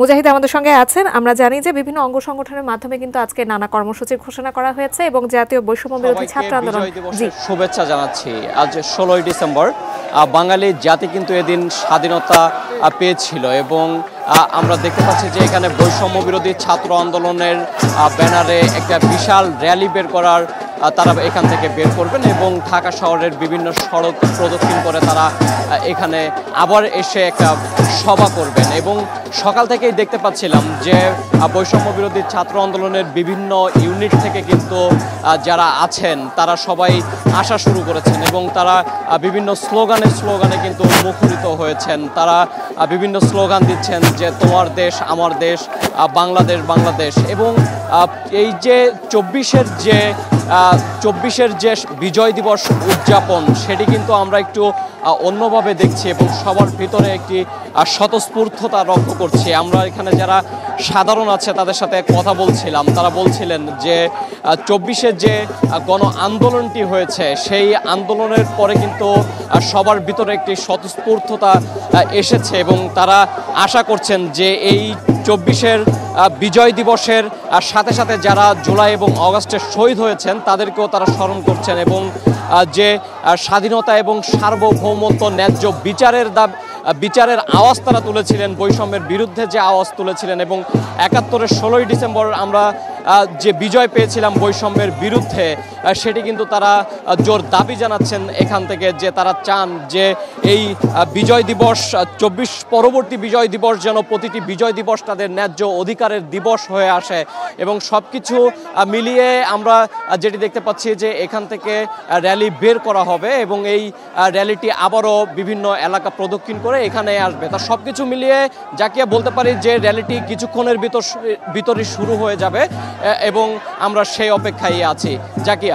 মুজাহিদ আমাদের সঙ্গে আছেন। আমরা জানি যে বিভিন্ন অঙ্গ সংগঠনের মাধ্যমে কিন্তু আজকে নানা কর্মসূচির ঘোষণা করা হয়েছে এবং জাতীয় বৈষম্য বিরোধী ছাত্র আন্দোলন শুভেচ্ছা জানাচ্ছি। আজ 16ই ডিসেম্বর বাঙালি জাতি কিন্তু এদিন স্বাধীনতা পেয়েছিল এবং আমরা দেখতে পাচ্ছি যে এখানে বৈষম্য বিরোধী ছাত্র আন্দোলনের ব্যানারে একটা বিশাল র্যালি বের করার তারা এখান থেকে বের করবেন এবং ঢাকা শহরের বিভিন্ন সড়ক প্রদক্ষিণ করে তারা এখানে আবার এসে একটা সভা করবেন। এবং সকাল থেকেই দেখতে পাচ্ছিলাম যে বৈষম্য বিরোধী ছাত্র আন্দোলনের বিভিন্ন ইউনিট থেকে কিন্তু যারা আছেন তারা সবাই আসা শুরু করেছেন এবং তারা বিভিন্ন স্লোগানে কিন্তু মুখরিত হয়েছেন। তারা বিভিন্ন স্লোগান দিচ্ছেন যে তোমার দেশ আমার দেশ, বাংলাদেশ। এবং এই যে 24-এর যে বিজয় দিবস উদযাপন সেটি কিন্তু আমরা একটু অন্যভাবে দেখছি এবং সবার ভিতরে একটি স্বতঃস্ফূর্ততা লক্ষ্য করছি। আমরা এখানে যারা সাধারণ আছে তাদের সাথে কথা বলছিলাম, তারা বলছিলেন যে 24-এর যে গণ আন্দোলনটি হয়েছে সেই আন্দোলনের পরে কিন্তু সবার ভিতরে একটি স্বতঃস্ফূর্ততা এসেছে এবং তারা আশা করছেন যে এই 24-এর বিজয় দিবসের সাথে সাথে যারা জুলাই এবং আগস্টে শহীদ হয়েছেন তাদেরকেও তারা স্মরণ করছেন এবং যে স্বাধীনতা এবং সার্বভৌমত্ব ন্যায্য বিচারের আওয়াজ তারা তুলেছিলেন, বৈষম্যের বিরুদ্ধে যে আওয়াজ তুলেছিলেন এবং 71-এর 16ই ডিসেম্বর আমরা যে বিজয় পেয়েছিলাম বৈষম্যের বিরুদ্ধে সেটি কিন্তু তারা জোর দাবি জানাচ্ছেন এখান থেকে যে তারা চান যে এই বিজয় দিবস 24 পরবর্তী বিজয় দিবস যেন প্রতিটি বিজয় দিবস তাদের ন্যায্য অধিকারের দিবস হয়ে আসে। এবং সব কিছু মিলিয়ে আমরা যেটি দেখতে পাচ্ছি যে এখান থেকে র্যালি বের করা হবে এবং এই র্যালিটি আবারও বিভিন্ন এলাকা প্রদক্ষিণ করে এখানে আসবে। তা সব কিছু মিলিয়ে যাকে বলতে পারি যে র্যালিটি কিছুক্ষণের ভিতরে শুরু হয়ে যাবে এবং আমরা সেই অপেক্ষায় আছি। জাকিয়া।